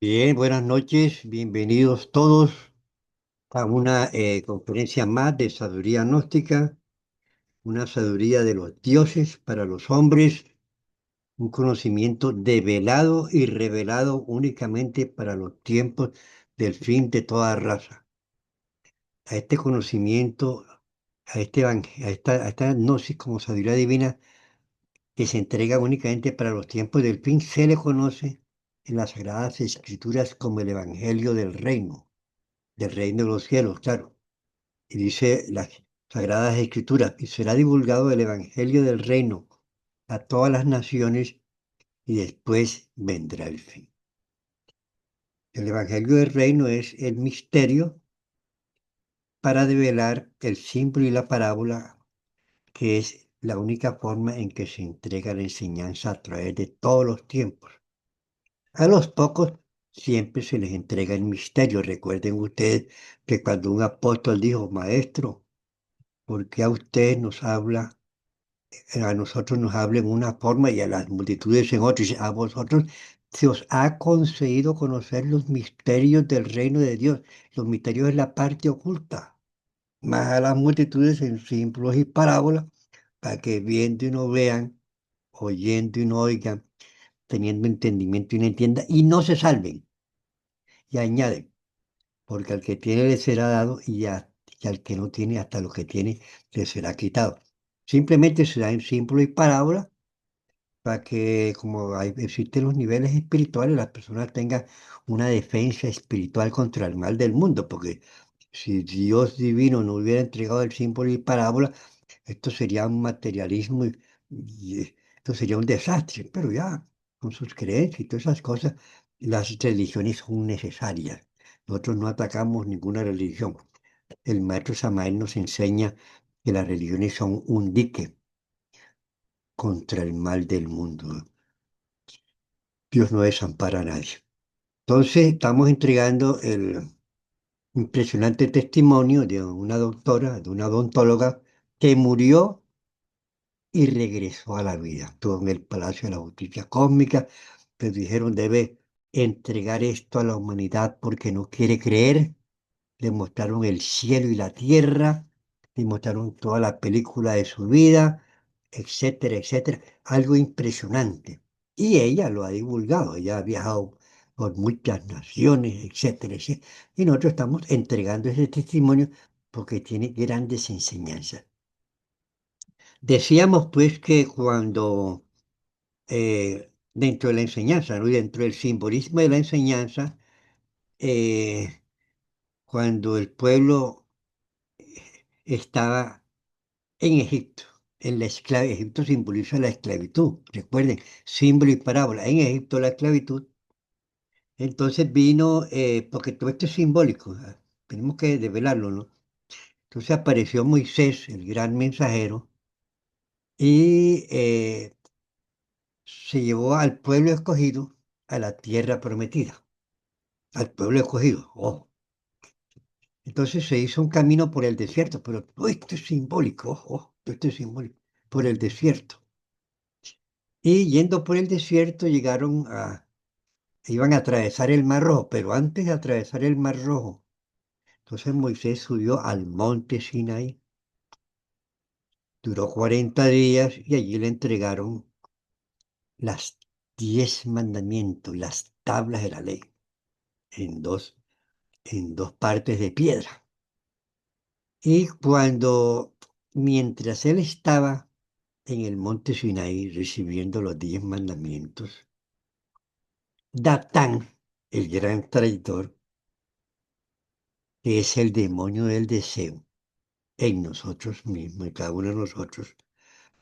Bien, buenas noches, bienvenidos todos a una conferencia más de sabiduría gnóstica, una sabiduría de los dioses para los hombres, un conocimiento develado y revelado únicamente para los tiempos del fin de toda raza. A este conocimiento, a esta gnosis como sabiduría divina que se entrega únicamente para los tiempos del fin, se le conoce en las Sagradas Escrituras como el Evangelio del reino de los cielos, claro. Y dice las Sagradas Escrituras, y será divulgado el Evangelio del reino a todas las naciones y después vendrá el fin. El Evangelio del reino es el misterio para develar el símbolo y la parábola, que es la única forma en que se entrega la enseñanza a través de todos los tiempos. A los pocos siempre se les entrega el misterio. Recuerden ustedes que cuando un apóstol dijo, Maestro, ¿por qué a usted nos habla? A nosotros nos habla en una forma y a las multitudes en otra. Dice, a vosotros se os ha concedido conocer los misterios del reino de Dios. Los misterios es la parte oculta. Más a las multitudes en símbolos y parábolas, para que viendo y no vean, oyendo y no oigan, teniendo entendimiento y no entienda, y no se salven. Y añade, porque al que tiene le será dado y al que no tiene, hasta lo que tiene le será quitado. Simplemente se da en símbolo y parábola para que, como existen los niveles espirituales, las personas tengan una defensa espiritual contra el mal del mundo, porque si Dios divino no hubiera entregado el símbolo y parábola, esto sería un materialismo y esto sería un desastre, pero ya, con sus creencias y todas esas cosas, las religiones son necesarias. Nosotros no atacamos ninguna religión. El maestro Samael nos enseña que las religiones son un dique contra el mal del mundo. Dios no desampara a nadie. Entonces, estamos entregando el impresionante testimonio de una doctora, de una odontóloga, que murió y regresó a la vida. Estuvo en el Palacio de la Justicia Cósmica, pero dijeron debe entregar esto a la humanidad porque no quiere creer. Le mostraron el cielo y la tierra, le mostraron toda la película de su vida, etcétera, etcétera. Algo impresionante. Y ella lo ha divulgado, ella ha viajado por muchas naciones, etcétera, etcétera. Y nosotros estamos entregando ese testimonio porque tiene grandes enseñanzas. Decíamos pues que cuando dentro de la enseñanza, ¿no? Y dentro del simbolismo de la enseñanza, eh, cuando el pueblo estaba en Egipto, Egipto simboliza la esclavitud, recuerden, símbolo y parábola, en Egipto la esclavitud, entonces vino, porque todo esto es simbólico, tenemos que develarlo, ¿no? Entonces apareció Moisés, el gran mensajero, y se llevó al pueblo escogido a la tierra prometida, al pueblo escogido. Oh. Entonces se hizo un camino por el desierto, pero todo esto es simbólico, todo esto es simbólico, por el desierto. Y yendo por el desierto iban a atravesar el Mar Rojo, pero antes de atravesar el Mar Rojo, entonces Moisés subió al monte Sinaí, duró 40 días y allí le entregaron las 10 mandamientos, las tablas de la ley, en dos, en dos partes de piedra. Y mientras él estaba en el monte Sinaí recibiendo los 10 mandamientos, Datán, el gran traidor, que es el demonio del deseo en nosotros mismos, en cada uno de nosotros.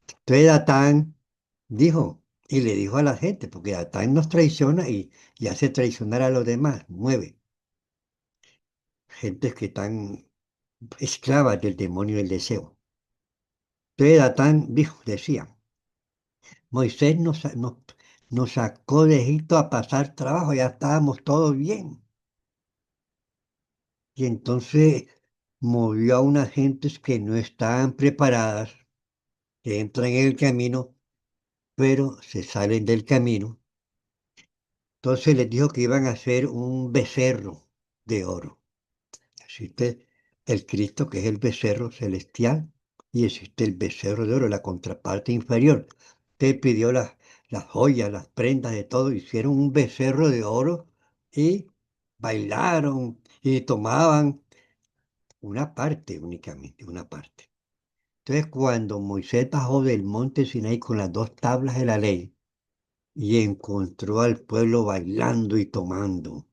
Entonces Datán dijo, y le dijo a la gente, porque Datán nos traiciona y hace traicionar a los demás, mueve gentes que están esclavas del demonio del deseo. Entonces Datán dijo, decía, Moisés nos sacó de Egipto a pasar trabajo, ya estábamos todos bien. Y entonces movió a unas gentes que no estaban preparadas, que entran en el camino, pero se salen del camino Entonces les dijo que iban a hacer un becerro de oro. Existe el Cristo, que es el becerro celestial, y existe el becerro de oro, la contraparte inferior. Usted pidió las joyas, las prendas de todo, hicieron un becerro de oro y bailaron y tomaban una parte únicamente, una parte. Entonces, cuando Moisés bajó del monte Sinaí con las dos tablas de la ley y encontró al pueblo bailando y tomando,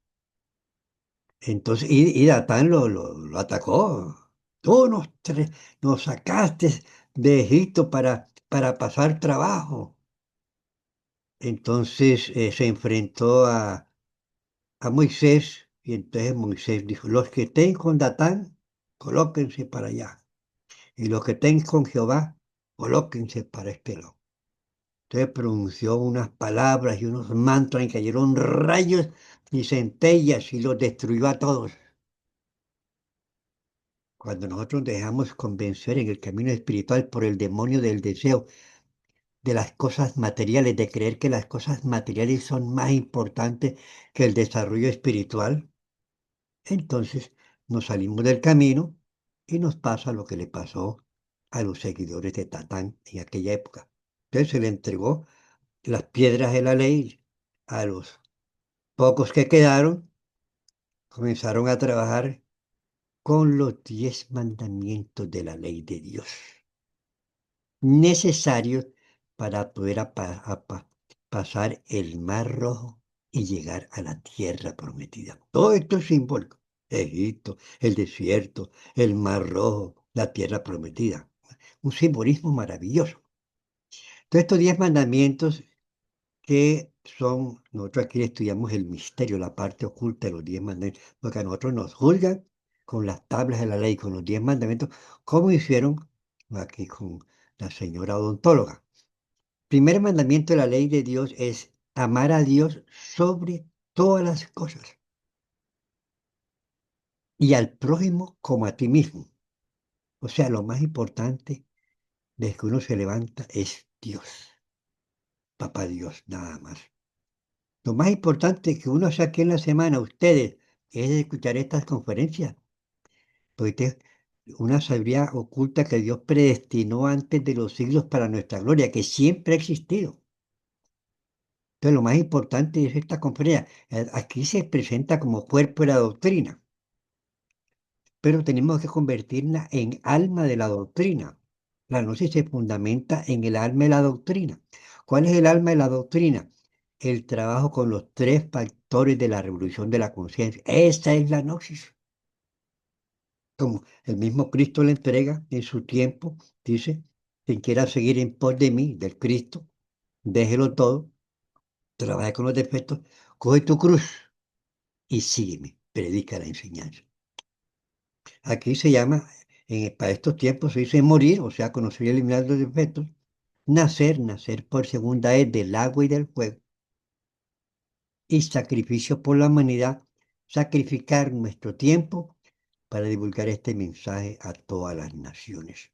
entonces, y Datán lo atacó. Tú nos sacaste de Egipto para pasar trabajo. Entonces se enfrentó a Moisés y entonces Moisés dijo, los que estén con Datán, colóquense para allá. Y los que estén con Jehová, colóquense para este lado. Entonces pronunció unas palabras y unos mantras y cayeron rayos y centellas y los destruyó a todos. Cuando nosotros dejamos convencer en el camino espiritual por el demonio del deseo de las cosas materiales, de creer que las cosas materiales son más importantes que el desarrollo espiritual, entonces nos salimos del camino y nos pasa lo que le pasó a los seguidores de Tatán en aquella época. Entonces se le entregó las piedras de la ley a los pocos que quedaron, comenzaron a trabajar con los 10 mandamientos de la ley de Dios, necesarios para poder pasar el mar rojo y llegar a la tierra prometida. Todo esto es simbólico. Egipto, el desierto, el mar rojo, la tierra prometida. Un simbolismo maravilloso. Todos estos 10 mandamientos que son, nosotros aquí estudiamos el misterio, la parte oculta de los 10 mandamientos, porque a nosotros nos juzgan con las tablas de la ley, con los 10 mandamientos, como hicieron aquí con la señora odontóloga. Primer mandamiento de la ley de Dios es amar a Dios sobre todas las cosas y al prójimo como a ti mismo. O sea, lo más importante desde que uno se levanta es Dios, papá Dios, nada más. Lo más importante que uno hace aquí en la semana, ustedes, es escuchar estas conferencias, porque una sabiduría oculta que Dios predestinó antes de los siglos para nuestra gloria, que siempre ha existido. Entonces, lo más importante es esta conferencia. Aquí se presenta como cuerpo de la doctrina, pero tenemos que convertirla en alma de la doctrina. La gnosis se fundamenta en el alma de la doctrina. ¿Cuál es el alma de la doctrina? El trabajo con los 3 factores de la revolución de la conciencia. Esa es la gnosis. Como el mismo Cristo le entrega en su tiempo, dice, quien quiera seguir en pos de mí, del Cristo, déjelo todo, trabaja con los defectos, coge tu cruz y sígueme, predica la enseñanza. Aquí se llama, para estos tiempos se dice morir, o sea, conocer y eliminar los defectos, nacer por segunda vez del agua y del fuego, y sacrificio por la humanidad, sacrificar nuestro tiempo para divulgar este mensaje a todas las naciones.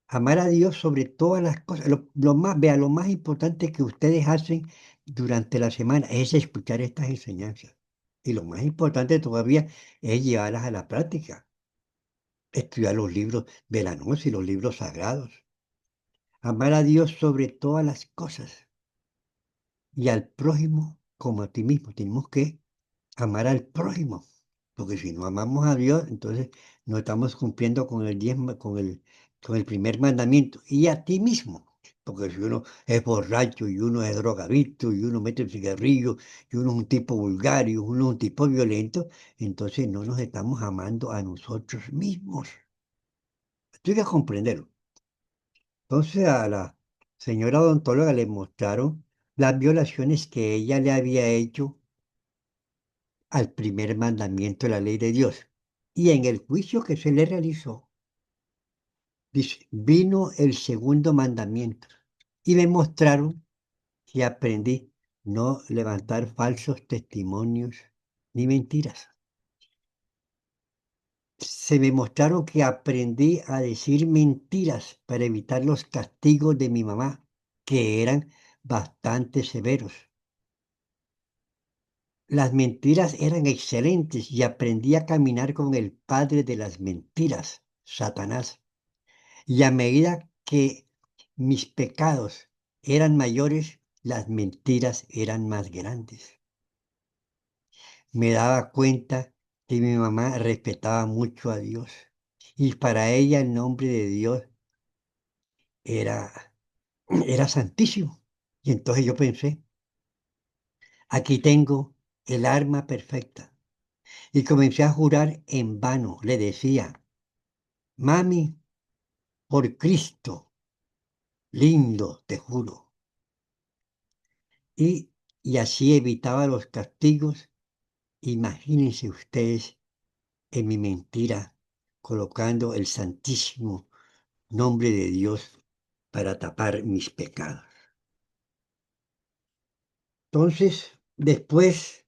Amar a Dios sobre todas las cosas. Lo más importante que ustedes hacen durante la semana es escuchar estas enseñanzas. Y lo más importante todavía es llevarlas a la práctica. Estudiar los libros de la noche y los libros sagrados. Amar a Dios sobre todas las cosas y al prójimo como a ti mismo. Tenemos que amar al prójimo, porque si no amamos a Dios, entonces no estamos cumpliendo con con el primer mandamiento. Y a ti mismo, porque si uno es borracho y uno es drogadicto y uno mete el cigarrillo y uno es un tipo vulgar y uno es un tipo violento, entonces no nos estamos amando a nosotros mismos. Estoy que comprenderlo. Entonces a la señora odontóloga le mostraron las violaciones que ella le había hecho al primer mandamiento de la ley de Dios. Y en el juicio que se le realizó, dice, vino el segundo mandamiento y me mostraron que aprendí no levantar falsos testimonios ni mentiras. Se me mostraron que aprendí a decir mentiras para evitar los castigos de mi mamá, que eran bastante severos. Las mentiras eran excelentes y aprendí a caminar con el padre de las mentiras, Satanás. Y a medida que mis pecados eran mayores, las mentiras eran más grandes. Me daba cuenta que mi mamá respetaba mucho a Dios y para ella el nombre de Dios era, era santísimo. Y entonces yo pensé, aquí tengo el arma perfecta. Y comencé a jurar en vano. Le decía, mami, por Cristo, lindo, te juro. Y, y así evitaba los castigos. Imagínense ustedes en mi mentira, colocando el santísimo nombre de Dios para tapar mis pecados. Entonces, después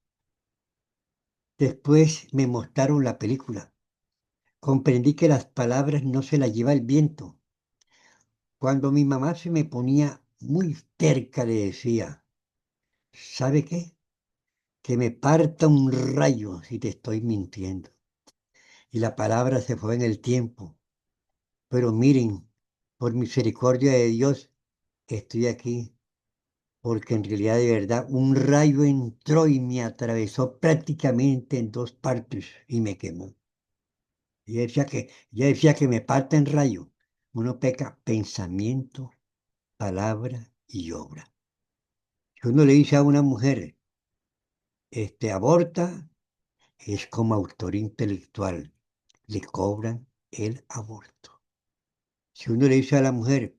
me mostraron la película. Comprendí que las palabras no se las lleva el viento. Cuando mi mamá se me ponía muy cerca, le decía, ¿sabe qué? Que me parta un rayo si te estoy mintiendo. Y la palabra se fue en el tiempo. Pero miren, por misericordia de Dios, estoy aquí porque en realidad de verdad un rayo entró y me atravesó prácticamente en dos partes y me quemó. Ella decía que me parta en rayo. Uno peca pensamiento, palabra y obra. Si uno le dice a una mujer, aborta, es como autor intelectual, le cobran el aborto. Si uno le dice a la mujer,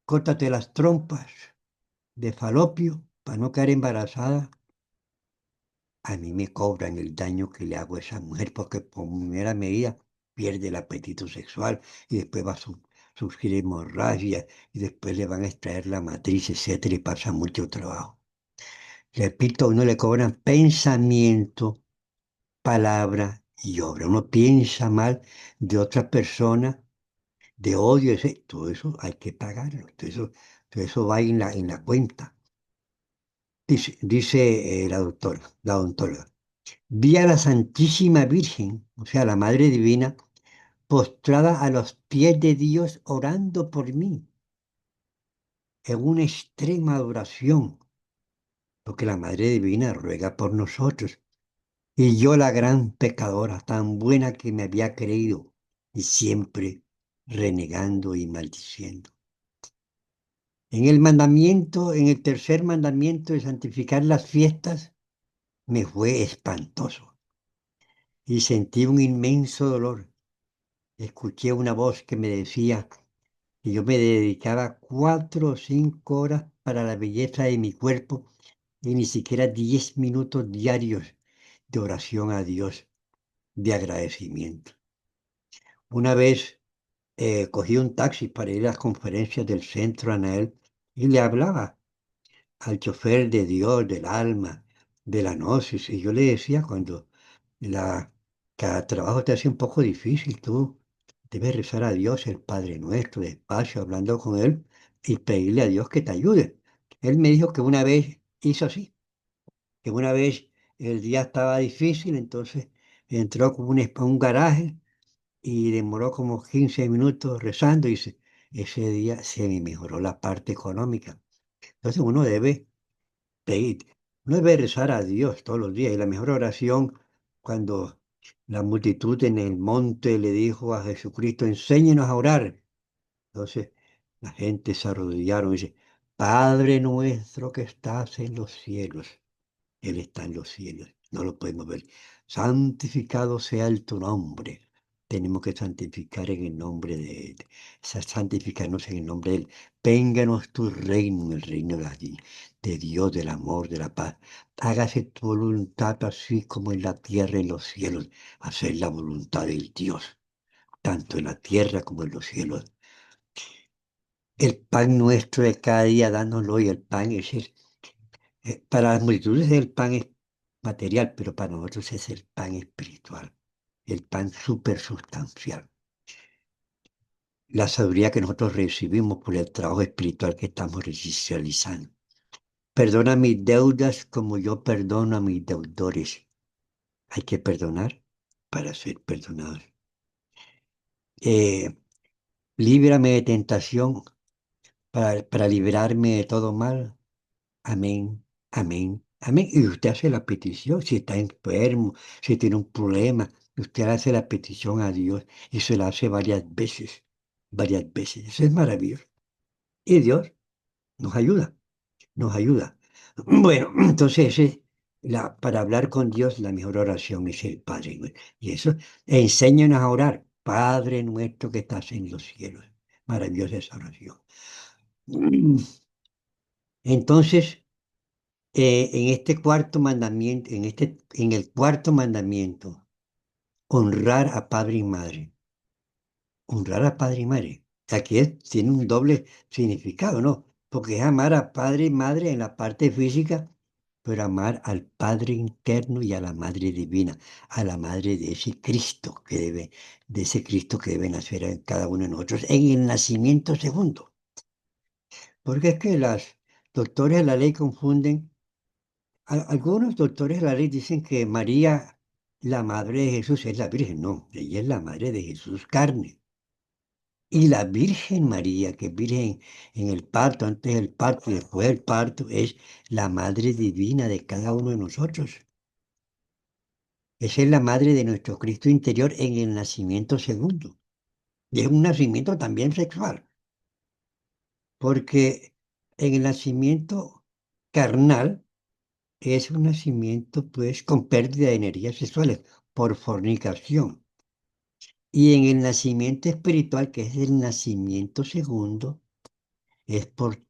córtate las trompas de falopio para no quedar embarazada, a mí me cobran el daño que le hago a esa mujer porque por primera medida pierde el apetito sexual y después va a surgir hemorragia y después le van a extraer la matriz, etcétera, y pasa mucho trabajo. Repito, a uno le cobran pensamiento, palabra y obra. Uno piensa mal de otra persona, de odio, todo eso hay que pagarlo, todo eso va en la cuenta. Dice la odontóloga. Vi a la Santísima Virgen, o sea, la Madre Divina, postrada a los pies de Dios orando por mí, en una extrema adoración, porque la Madre Divina ruega por nosotros. Y yo, la gran pecadora, tan buena que me había creído, y siempre renegando y maldiciendo. En el tercer mandamiento de santificar las fiestas, me fue espantoso y sentí un inmenso dolor. Escuché una voz que me decía que yo me dedicaba 4 o 5 horas para la belleza de mi cuerpo y ni siquiera 10 minutos diarios de oración a Dios, de agradecimiento. Una vez cogí un taxi para ir a las conferencias del Centro Anael y le hablaba al chofer de Dios, del alma, de la gnosis. Y yo le decía, cuando cada trabajo te hace un poco difícil, tú debes rezar a Dios, el Padre Nuestro, despacio, hablando con Él y pedirle a Dios que te ayude. Él me dijo que una vez hizo así, que una vez el día estaba difícil, entonces entró como a un garaje y demoró como 15 minutos rezando y ese día se me mejoró la parte económica. Entonces pedir, uno debe rezar a Dios todos los días y la mejor oración cuando la multitud en el monte le dijo a Jesucristo, enséñenos a orar. Entonces la gente se arrodillaron y dice, Padre nuestro que estás en los cielos. Él está en los cielos, no lo podemos ver. Santificado sea tu nombre. Tenemos que santificar en el nombre de Él. Santificarnos en el nombre de Él. Vénganos tu reino, el reino de Dios, del amor, de la paz. Hágase tu voluntad así como en la tierra y en los cielos. Hacer la voluntad del Dios, tanto en la tierra como en los cielos. El pan nuestro de cada día, dánoslo hoy. El pan es para las multitudes el pan es material, pero para nosotros es el pan espiritual, el pan supersustancial. La sabiduría que nosotros recibimos por el trabajo espiritual que estamos realizando. Perdona mis deudas como yo perdono a mis deudores. Hay que perdonar para ser perdonados. Eh, Líbrame de tentación para librarme de todo mal. Amén, amén, amén. Y usted hace la petición, si está enfermo, si tiene un problema, usted hace la petición a Dios y se la hace varias veces, varias veces. Eso es maravilloso. Y Dios nos ayuda, nos ayuda. Bueno, entonces para hablar con Dios la mejor oración es el Padre Nuestro. Y eso, enséñanos a orar. Padre nuestro que estás en los cielos. Maravillosa esa oración. Entonces, en este cuarto mandamiento, en el cuarto mandamiento, honrar a padre y madre. Honrar a padre y madre. Aquí tiene un doble significado, ¿no? Porque es amar a padre y madre en la parte física, pero amar al Padre interno y a la Madre divina, a la Madre de ese Cristo de ese Cristo que debe nacer en cada uno de nosotros en el nacimiento segundo. Porque es que las doctores de la ley confunden. Algunos doctores de la ley dicen que María, la madre de Jesús, es la Virgen. No, ella es la madre de Jesús carne. Y la Virgen María, que es virgen en el parto, antes del parto y después del parto, es la madre divina de cada uno de nosotros. Esa es la madre de nuestro Cristo interior en el nacimiento segundo. Y es un nacimiento también sexual, porque en el nacimiento carnal, es un nacimiento, pues, con pérdida de energías sexuales por fornicación. Y en el nacimiento espiritual, que es el nacimiento segundo, es por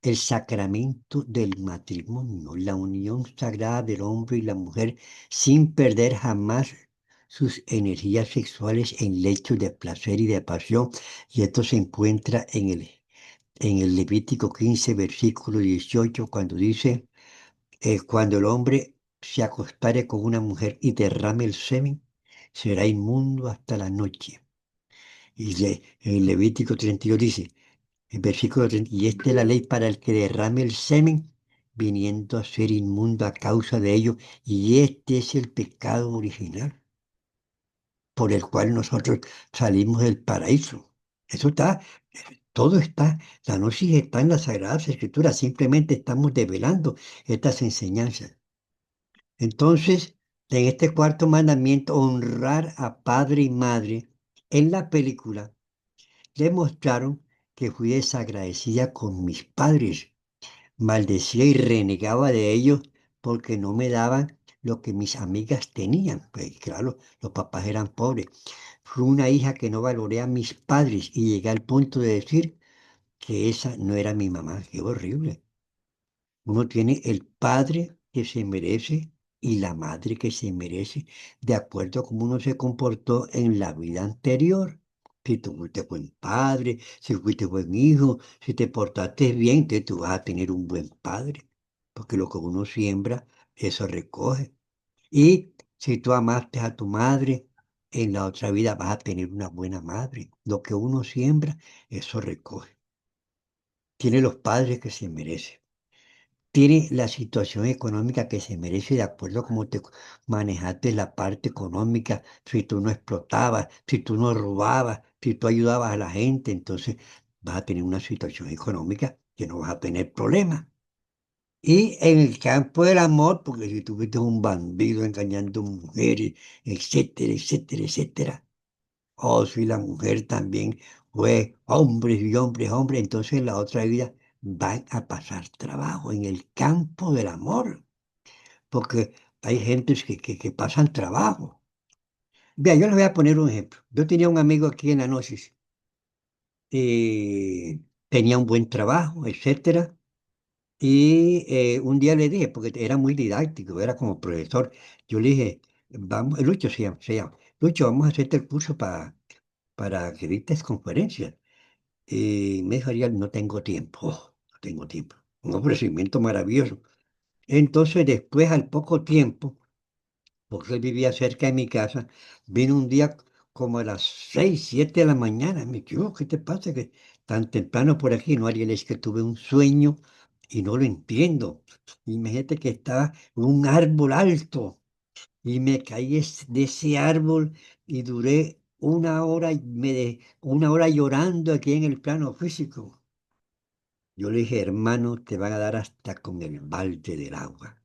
el sacramento del matrimonio, la unión sagrada del hombre y la mujer, sin perder jamás sus energías sexuales en lechos de placer y de pasión. Y esto se encuentra en el Levítico 15, versículo 18, cuando dice cuando el hombre se acostare con una mujer y derrame el semen, será inmundo hasta la noche. En Levítico 32 dice, en versículo 30, y esta es la ley para el que derrame el semen, viniendo a ser inmundo a causa de ello, y este es el pecado original por el cual nosotros salimos del paraíso. Eso está, todo está, la gnosis está en las Sagradas Escrituras, simplemente estamos develando estas enseñanzas. Entonces, en este cuarto mandamiento, honrar a padre y madre, en la película demostraron que fui desagradecida con mis padres, maldecía y renegaba de ellos porque no me daban lo que mis amigas tenían. Pues claro, los papás eran pobres. Fui una hija que no valoré a mis padres y llegué al punto de decir que esa no era mi mamá. Qué horrible. Uno tiene el padre que se merece y la madre que se merece, de acuerdo a cómo uno se comportó en la vida anterior. Si tú fuiste buen padre, si fuiste buen hijo, si te portaste bien, entonces tú vas a tener un buen padre, porque lo que uno siembra, eso recoge. Y si tú amaste a tu madre, en la otra vida vas a tener una buena madre. Lo que uno siembra, eso recoge. Tiene los padres que se merece, tiene la situación económica que se merece de acuerdo a cómo te manejaste la parte económica, si tú no explotabas, si tú no robabas, si tú ayudabas a la gente, entonces vas a tener una situación económica que no vas a tener problemas. Y en el campo del amor, porque si tú fuiste un bandido engañando mujeres, etcétera, etcétera, etcétera, o si la mujer también fue hombres y hombres, hombres, entonces en la otra vida van a pasar trabajo en el campo del amor, porque hay gentes que pasan trabajo. Vea, yo les voy a poner un ejemplo. Yo tenía un amigo aquí en la Gnosis, tenía un buen trabajo, etcétera, y un día le dije, porque era muy didáctico, era como profesor, yo le dije, vamos, Lucho se llama, Lucho, vamos a hacerte el curso para que dictes conferencias. Y me dijo Ariel, no tengo tiempo, no tengo tiempo. Un ofrecimiento maravilloso. Entonces, después, al poco tiempo, porque él vivía cerca de mi casa, vino un día como a las 6, 7 de la mañana. Me dijo, ¿qué te pasa? Que tan temprano por aquí? No, Ariel, es que tuve un sueño y no lo entiendo. Imagínate que estaba en un árbol alto y me caí de ese árbol y duré una hora llorando aquí en el plano físico. Yo le dije, hermano, te van a dar hasta con el balde del agua.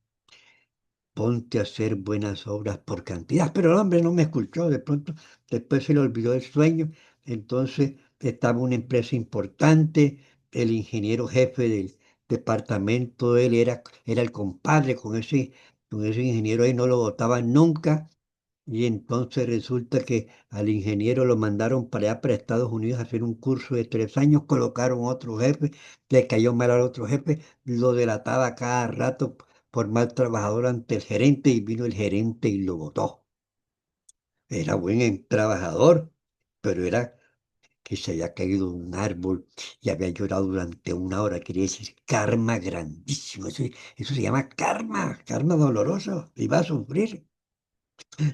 Ponte a hacer buenas obras por cantidad. Pero el hombre no me escuchó, de pronto, después se le olvidó el sueño. Entonces estaba una empresa importante, el ingeniero jefe del departamento, él era el compadre con ese ingeniero ahí, no lo votaban nunca. Y entonces resulta que al ingeniero lo mandaron para allá, para Estados Unidos, a hacer un curso de 3 años, colocaron otro jefe, le cayó mal al otro jefe, lo delataba cada rato por mal trabajador ante el gerente y vino el gerente y lo votó. Era buen trabajador, pero era que se había caído de un árbol y había llorado durante una hora. Quería decir karma grandísimo. Eso se llama karma, karma doloroso. Y va a sufrir.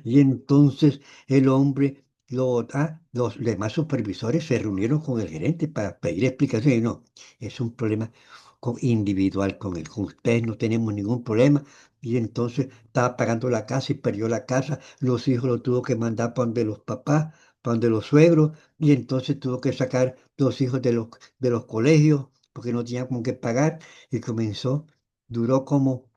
Y entonces el hombre, los demás supervisores se reunieron con el gerente para pedir explicaciones. Y no, es un problema individual con él. Con ustedes no tenemos ningún problema. Y entonces estaba pagando la casa y perdió la casa. Los hijos lo tuvo que mandar para donde los papás, para donde los suegros. Y entonces tuvo que sacar los hijos de los colegios porque no tenía con qué pagar. Y duró como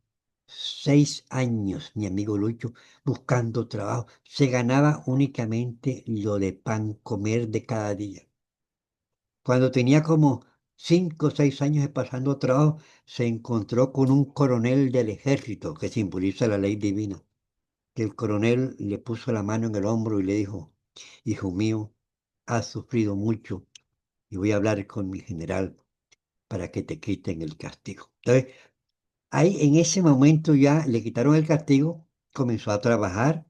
6 años, mi amigo Lucho, buscando trabajo. Se ganaba únicamente lo de pan comer de cada día. Cuando tenía como 5 o 6 años de pasando trabajo, se encontró con un coronel del ejército que simboliza la ley divina. El coronel le puso la mano en el hombro y le dijo, hijo mío, has sufrido mucho y voy a hablar con mi general para que te quiten el castigo. Entonces, ahí en ese momento ya le quitaron el castigo, comenzó a trabajar.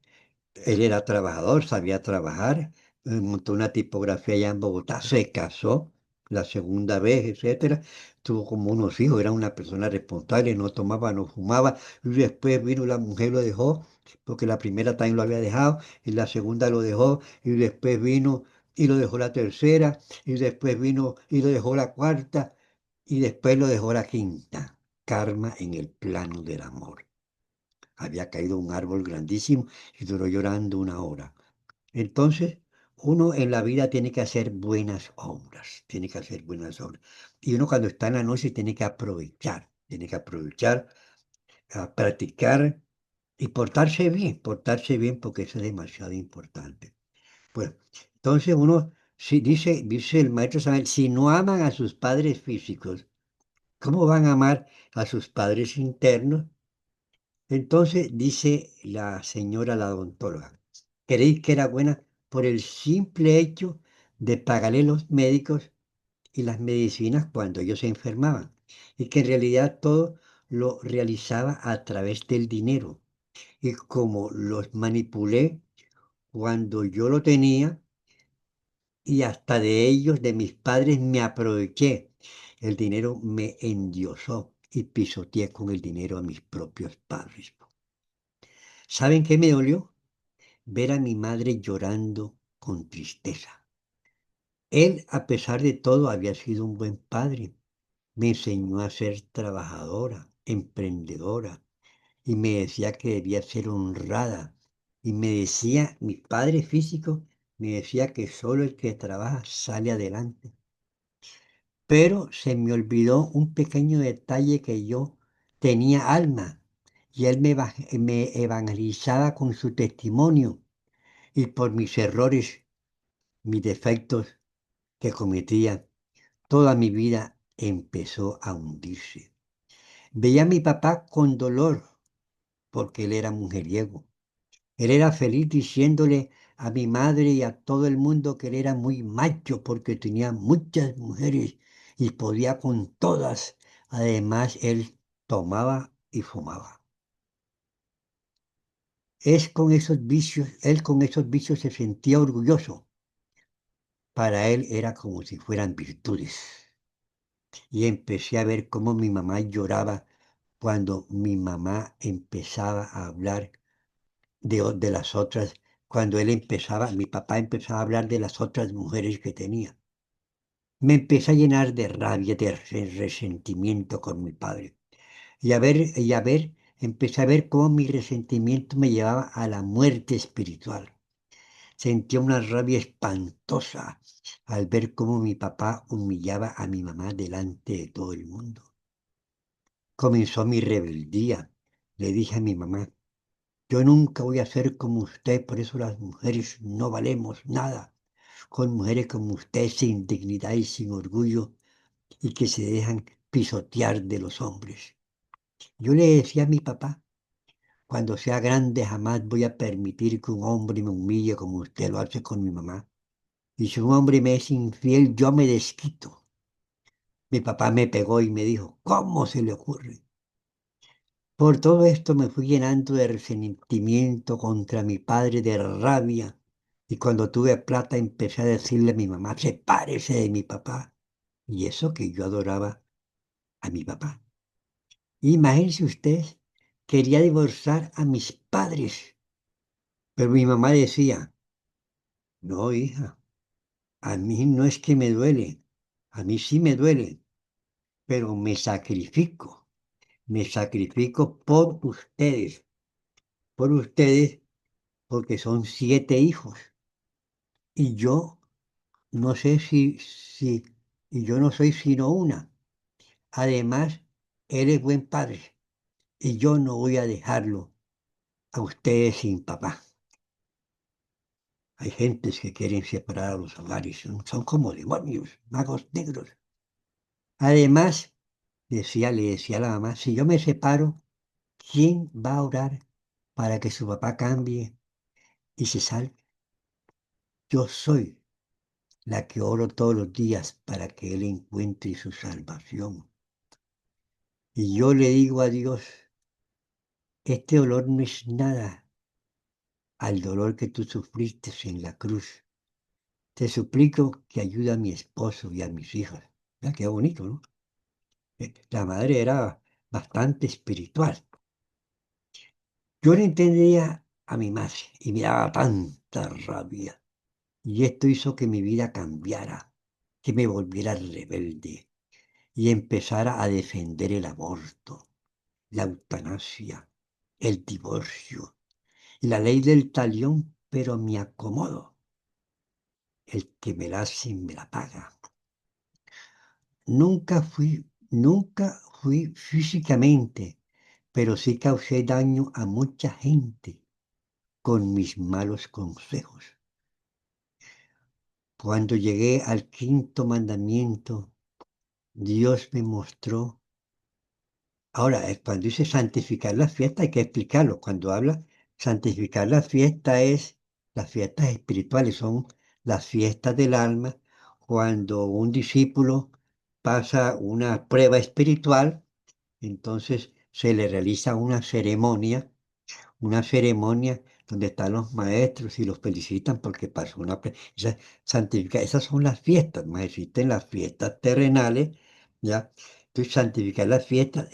Él era trabajador, sabía trabajar, montó una tipografía allá en Bogotá, se casó la segunda vez, etcétera. Tuvo como unos hijos, era una persona responsable, no tomaba, no fumaba. Y después vino la mujer, lo dejó, porque la primera también lo había dejado, y la segunda lo dejó, y después vino y lo dejó la tercera, y después vino y lo dejó la cuarta, y después lo dejó la quinta. Karma en el plano del amor. Había caído un árbol grandísimo y duró llorando una hora. Entonces, uno en la vida tiene que hacer buenas obras, tiene que hacer buenas obras. Y uno cuando está en la noche tiene que aprovechar a practicar y portarse bien porque eso es demasiado importante. Pues, entonces uno, si dice el maestro Samuel, si no aman a sus padres físicos, ¿cómo van a amar a sus padres internos? Entonces dice la señora, la odontóloga, creí que era buena por el simple hecho de pagarle los médicos y las medicinas cuando ellos se enfermaban, y que en realidad todo lo realizaba a través del dinero. Y como los manipulé cuando yo lo tenía, y hasta de ellos, de mis padres, me aproveché. El dinero me endiosó y pisoteé con el dinero a mis propios padres. ¿Saben qué me dolió? Ver a mi madre llorando con tristeza. Él, a pesar de todo, había sido un buen padre. Me enseñó a ser trabajadora, emprendedora, y me decía que debía ser honrada. Y me decía, mi padre físico, me decía que solo el que trabaja sale adelante. Pero se me olvidó un pequeño detalle que yo tenía alma, y él me evangelizaba con su testimonio y por mis errores, mis defectos que cometía, toda mi vida empezó a hundirse. Veía a mi papá con dolor porque él era mujeriego. Él era feliz diciéndole a mi madre y a todo el mundo que él era muy macho porque tenía muchas mujeres y podía con todas. Además, él tomaba y fumaba. Él con esos vicios se sentía orgulloso. Para él era como si fueran virtudes. Y empecé a ver cómo mi mamá lloraba cuando mi mamá empezaba a hablar de las otras, cuando mi papá empezaba a hablar de las otras mujeres que tenía. Me empecé a llenar de rabia, de resentimiento con mi padre. Empecé a ver cómo mi resentimiento me llevaba a la muerte espiritual. Sentía una rabia espantosa al ver cómo mi papá humillaba a mi mamá delante de todo el mundo. Comenzó mi rebeldía. Le dije a mi mamá, yo nunca voy a ser como usted, por eso las mujeres no valemos nada. Con mujeres como usted sin dignidad y sin orgullo y que se dejan pisotear de los hombres. Yo le decía a mi papá, cuando sea grande jamás voy a permitir que un hombre me humille como usted lo hace con mi mamá. Y si un hombre me es infiel, yo me desquito. Mi papá me pegó y me dijo, ¿cómo se le ocurre? Por todo esto me fui llenando de resentimiento contra mi padre, de rabia. Y cuando tuve plata empecé a decirle a mi mamá, sepárese de mi papá. Y eso que yo adoraba a mi papá. Imagínense ustedes, quería divorciar a mis padres. Pero mi mamá decía, no, hija, a mí no es que me duele, a mí sí me duele, pero me sacrifico por ustedes, porque son 7 hijos. Y yo no sé y yo no soy sino una. Además, él es buen padre y yo no voy a dejarlo a ustedes sin papá. Hay gentes que quieren separar a los hogares, son como demonios, magos negros. Además, le decía a la mamá, si yo me separo, ¿quién va a orar para que su papá cambie y se salve? Yo soy la que oro todos los días para que él encuentre su salvación. Y yo le digo a Dios, este dolor no es nada al dolor que tú sufriste en la cruz. Te suplico que ayude a mi esposo y a mis hijas. Mira qué bonito, ¿no? La madre era bastante espiritual. Yo no entendía a mi madre y me daba tanta rabia. Y esto hizo que mi vida cambiara, que me volviera rebelde y empezara a defender el aborto, la eutanasia, el divorcio y la ley del talión, pero me acomodo. El que me la hace, me la paga. Nunca fui físicamente, pero sí causé daño a mucha gente con mis malos consejos. Cuando llegué al quinto mandamiento, Dios me mostró. Ahora, cuando dice santificar la fiesta, hay que explicarlo. Cuando habla santificar la fiesta es, las fiestas espirituales son las fiestas del alma, cuando un discípulo pasa una prueba espiritual, entonces se le realiza una ceremonia donde están los maestros y los felicitan porque pasó esas son las fiestas, más existen las fiestas terrenales, ¿ya? Entonces, santificar las fiestas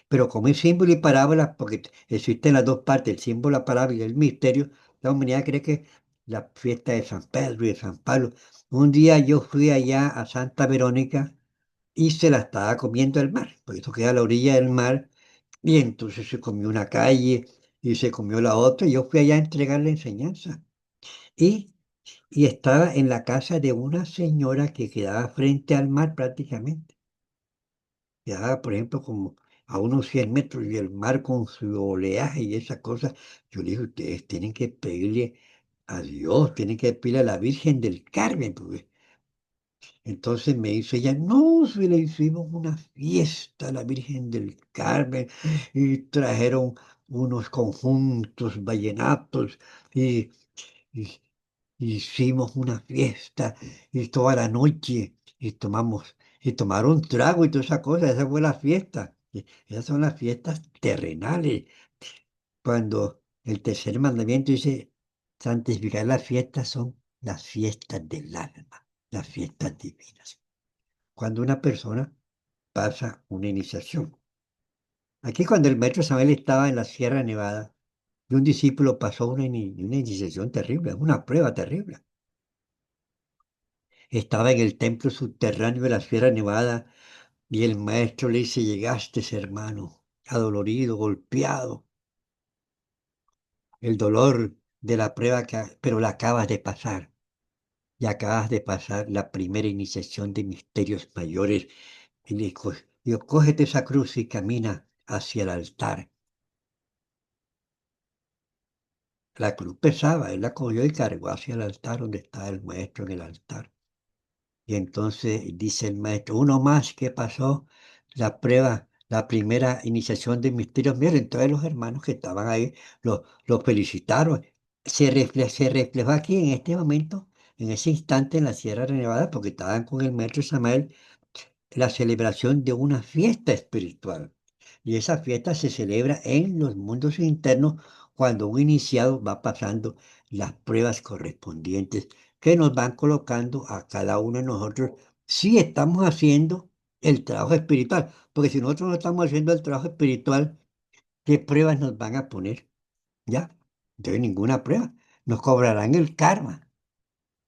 pero como es símbolo y parábola, porque existen las dos partes, el símbolo, la parábola y el misterio, la humanidad cree que la fiesta de San Pedro y de San Pablo. Un día yo fui allá a Santa Verónica y se la estaba comiendo el mar, porque esto queda a la orilla del mar y entonces se comió una calle y se comió la otra. Y yo fui allá a entregar la enseñanza. Y, y estaba en la casa de una señora que quedaba frente al mar prácticamente. Quedaba, por ejemplo, como a unos 100 metros y el mar con su oleaje y esas cosas. Yo le dije, ustedes tienen que pedirle a Dios, tienen que pedirle a la Virgen del Carmen, porque entonces me dice ella, no, si le hicimos una fiesta a la Virgen del Carmen y trajeron unos conjuntos vallenatos y, y- hicimos una fiesta y toda la noche y tomaron trago y toda esa cosa, esa fue la fiesta. Esas son las fiestas terrenales. Cuando el tercer mandamiento dice, santificar las fiestas son las fiestas del alma, las fiestas divinas cuando una persona pasa una iniciación. Aquí cuando el maestro Samuel estaba en la Sierra Nevada y un discípulo pasó una iniciación terrible, una prueba terrible. Estaba en el templo subterráneo de la Sierra Nevada y el maestro le dice, llegaste, hermano, adolorido, golpeado, el dolor de la prueba, pero la acabas de pasar. Y acabas de pasar la primera iniciación de misterios mayores. Y le digo, cógete esa cruz y camina hacia el altar. La cruz pesaba, él la cogió y cargó hacia el altar donde estaba el maestro en el altar. Y entonces dice el maestro, uno más que pasó la prueba, la primera iniciación de misterios. Miren, entonces los hermanos que estaban ahí los felicitaron. Se reflejó aquí en este momento, en ese instante en la Sierra de Nevada, porque estaban con el maestro Samael la celebración de una fiesta espiritual. Y esa fiesta se celebra en los mundos internos cuando un iniciado va pasando las pruebas correspondientes que nos van colocando a cada uno de nosotros si estamos haciendo el trabajo espiritual. Porque si nosotros no estamos haciendo el trabajo espiritual, ¿qué pruebas nos van a poner? ¿Ya? Entonces ninguna prueba. Nos cobrarán el karma.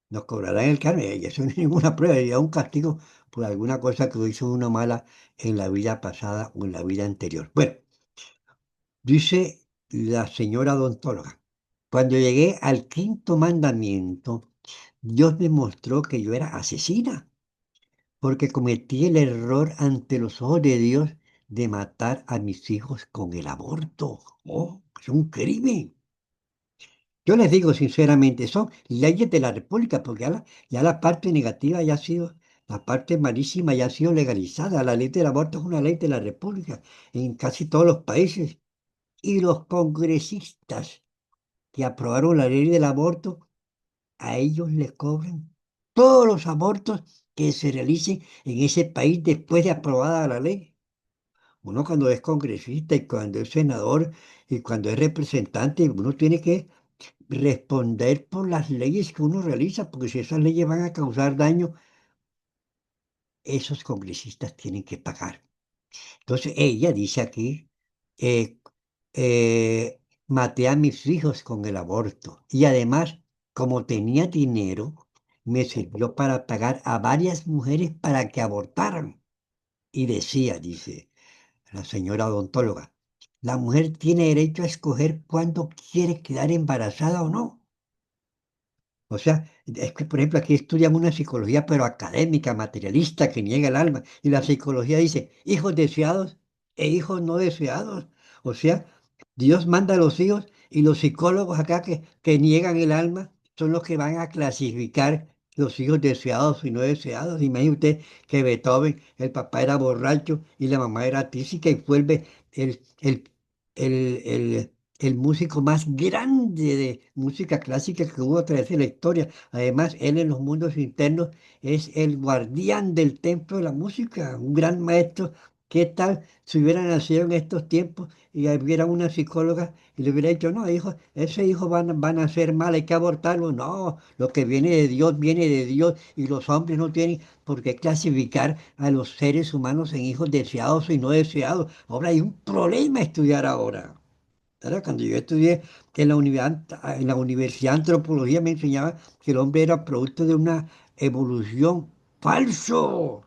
Nos cobrarán el carne, y eso no es ninguna prueba, y un castigo por alguna cosa que hizo uno mala en la vida pasada o en la vida anterior. Bueno, dice la señora odontóloga, cuando llegué al quinto mandamiento, Dios me mostró que yo era asesina, porque cometí el error ante los ojos de Dios de matar a mis hijos con el aborto. Oh, es un crimen. Yo les digo sinceramente, son leyes de la República, porque ya la parte negativa ya ha sido, la parte malísima ya ha sido legalizada. La ley del aborto es una ley de la República en casi todos los países. Y los congresistas que aprobaron la ley del aborto, a ellos les cobran todos los abortos que se realicen en ese país después de aprobada la ley. Uno cuando es congresista y cuando es senador y cuando es representante, uno tiene que responder por las leyes que uno realiza, porque si esas leyes van a causar daño, esos congresistas tienen que pagar. Entonces ella dice aquí, eh, maté a mis hijos con el aborto y además, como tenía dinero, me sirvió para pagar a varias mujeres para que abortaran. Y decía, dice la señora odontóloga, la mujer tiene derecho a escoger cuándo quiere quedar embarazada o no. O sea, es que, por ejemplo, aquí estudiamos una psicología, pero académica, materialista, que niega el alma. Y la psicología dice, hijos deseados e hijos no deseados. O sea, Dios manda a los hijos y los psicólogos acá que niegan el alma son los que van a clasificar los hijos deseados y no deseados. Imagine usted que Beethoven, el papá era borracho y la mamá era tísica y vuelve el músico más grande de música clásica que hubo a través de la historia. Además, él en los mundos internos es el guardián del templo de la música, un gran maestro. ¿Qué tal si hubiera nacido en estos tiempos y hubiera una psicóloga y le hubiera dicho, no, hijo, ese hijo van a ser mal, hay que abortarlo? No, lo que viene de Dios y los hombres no tienen por qué clasificar a los seres humanos en hijos deseados y no deseados. Ahora hay un problema a estudiar ahora. ¿Verdad? Cuando yo estudié en la Universidad de Antropología me enseñaba que el hombre era producto de una evolución falso.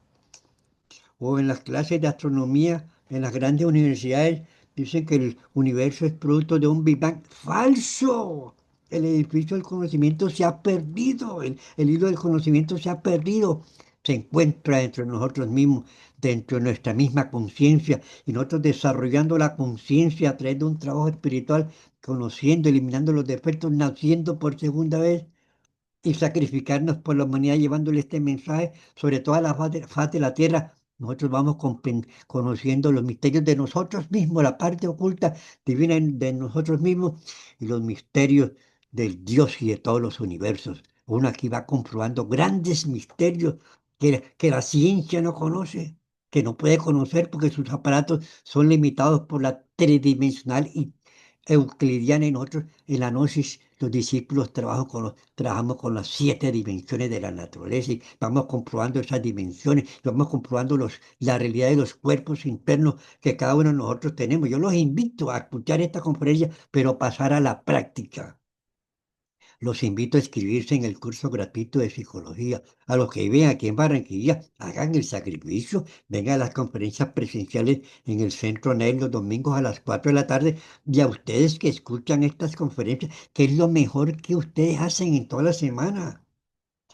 O en las clases de astronomía en las grandes universidades dicen que el universo es producto de un Big Bang falso. El edificio del conocimiento se ha perdido, el hilo del conocimiento se ha perdido. Se encuentra dentro de nosotros mismos, dentro de nuestra misma conciencia, y nosotros desarrollando la conciencia a través de un trabajo espiritual, conociendo, eliminando los defectos, naciendo por segunda vez y sacrificarnos por la humanidad llevándole este mensaje sobre toda la faz de la tierra. Nosotros vamos conociendo los misterios de nosotros mismos, la parte oculta divina de nosotros mismos y los misterios del Dios y de todos los universos. Uno aquí va comprobando grandes misterios que la ciencia no conoce, que no puede conocer porque sus aparatos son limitados por la tridimensional y euclidiana y nosotros en la gnosis los discípulos trabajamos con las 7 dimensiones de la naturaleza y vamos comprobando esas dimensiones, vamos comprobando la realidad de los cuerpos internos que cada uno de nosotros tenemos. Yo los invito a escuchar esta conferencia, pero pasar a la práctica, Los invito a inscribirse en el curso gratuito de psicología. A los que viven aquí en Barranquilla, hagan el sacrificio, vengan a las conferencias presenciales en el Centro NEL los domingos a las 4 de la tarde. Y a ustedes que escuchan estas conferencias, ¿qué es lo mejor que ustedes hacen en toda la semana?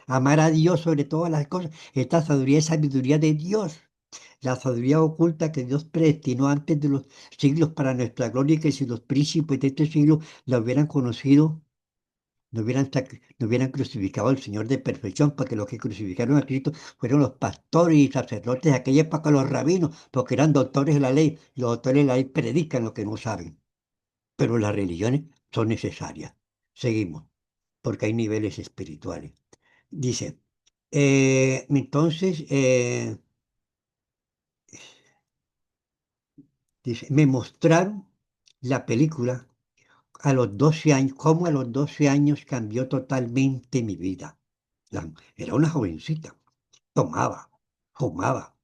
Amar a Dios sobre todas las cosas. Esta sabiduría es sabiduría de Dios. La sabiduría oculta que Dios predestinó antes de los siglos para nuestra gloria, y que si los príncipes de este siglo la hubieran conocido, no hubieran crucificado al Señor de perfección, porque los que crucificaron a Cristo fueron los pastores y sacerdotes de aquella época, los rabinos, porque eran doctores de la ley, y los doctores de la ley predican lo que no saben. Pero las religiones son necesarias. Seguimos, porque hay niveles espirituales. Dice, entonces, dice, me mostraron la película a los 12 años, cómo a los 12 años cambió totalmente mi vida. Era una jovencita, tomaba, fumaba,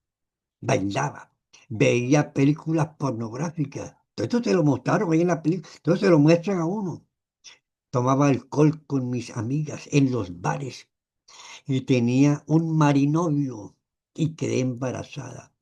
bailaba, veía películas pornográficas. Todo esto te lo mostraron ahí en la película, todo se lo muestran a uno. Tomaba alcohol con mis amigas en los bares y tenía un marinovio y quedé embarazada.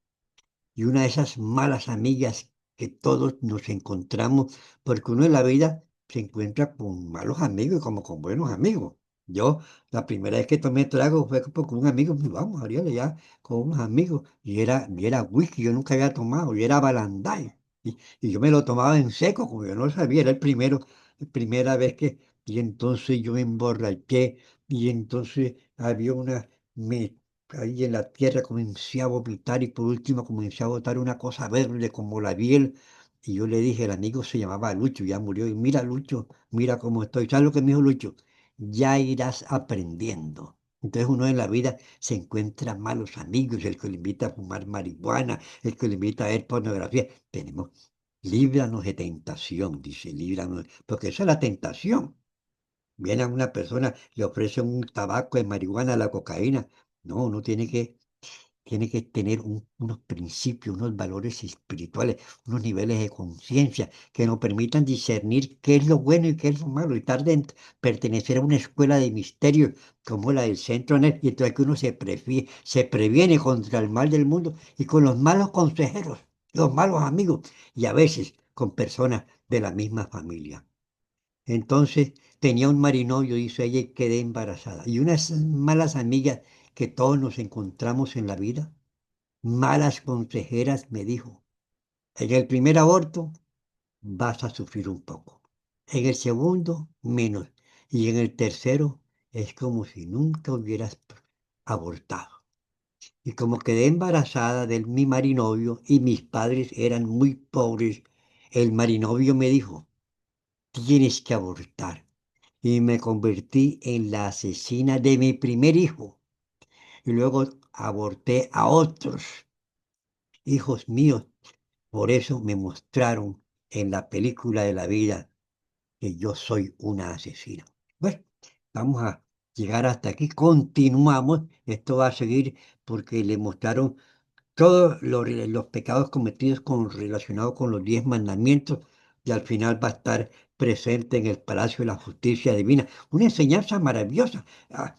Y una de esas malas amigas que todos nos encontramos, porque uno en la vida se encuentra con malos amigos y como con buenos amigos. Yo, la primera vez que tomé trago fue con un amigo, pues vamos, Ariel, ya, con unos amigos, y era whisky, yo nunca había tomado, y era Balanday, y yo me lo tomaba en seco, como yo no sabía, era la primera vez y entonces yo me emborraché, y entonces había me ahí en la tierra comencé a vomitar y por último comencé a botar una cosa verde como la biel. Y yo le dije, el amigo se llamaba Lucho, ya murió. Y mira, Lucho, mira cómo estoy. ¿Sabes lo que me dijo Lucho? Ya irás aprendiendo. Entonces uno en la vida se encuentra malos amigos, el que le invita a fumar marihuana, el que le invita a ver pornografía. Líbranos de tentación, dice, líbranos, porque esa es la tentación. Viene a una persona, le ofrece un tabaco de marihuana, la cocaína. No, uno tiene que tener unos principios, unos valores espirituales, unos niveles de conciencia que nos permitan discernir qué es lo bueno y qué es lo malo, y tal de pertenecer a una escuela de misterios como la del Centro NET, y entonces que uno se previene contra el mal del mundo y con los malos consejeros, los malos amigos, y a veces con personas de la misma familia. Entonces tenía un marinovio, hizo ella, y quedé embarazada. Y unas malas amigas que todos nos encontramos en la vida, malas consejeras, me dijo, en el primer aborto vas a sufrir un poco, en el segundo menos, y en el tercero es como si nunca hubieras abortado. Y como quedé embarazada de mi marinovio y mis padres eran muy pobres, el marinovio me dijo, tienes que abortar. Y me convertí en la asesina de mi primer hijo. Y luego aborté a otros hijos míos. Por eso me mostraron en la película de la vida que yo soy una asesina. Bueno, vamos a llegar hasta aquí. Continuamos. Esto va a seguir porque le mostraron todos los pecados cometidos relacionados con los 10 mandamientos, y al final va a estar presente en el Palacio de la Justicia Divina. Una enseñanza maravillosa. A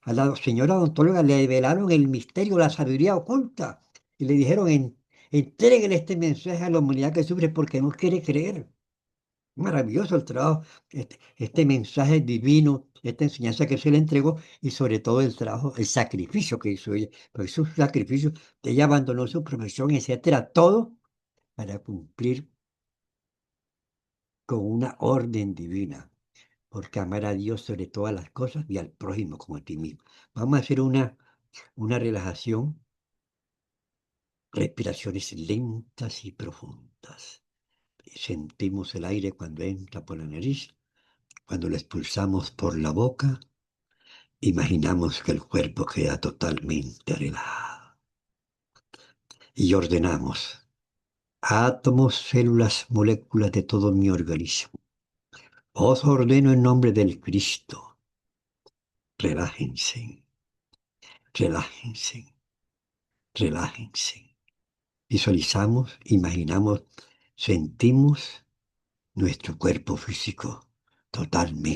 la señora odontóloga le develaron el misterio, la sabiduría oculta, y le dijeron, entreguen este mensaje a la humanidad que sufre porque no quiere creer. Maravilloso el trabajo, este mensaje divino, esta enseñanza que se le entregó, y sobre todo el trabajo, el sacrificio que hizo ella, porque su sacrificio, ella abandonó su profesión, etcétera, todo para cumplir con una orden divina, porque amar a Dios sobre todas las cosas y al prójimo como a ti mismo. Vamos a hacer una relajación, respiraciones lentas y profundas. Sentimos el aire cuando entra por la nariz, cuando lo expulsamos por la boca. Imaginamos que el cuerpo queda totalmente relajado y ordenamos átomos, células, moléculas de todo mi organismo. Os ordeno en nombre del Cristo. Relájense, relájense, relájense. Visualizamos, imaginamos, sentimos nuestro cuerpo físico totalmente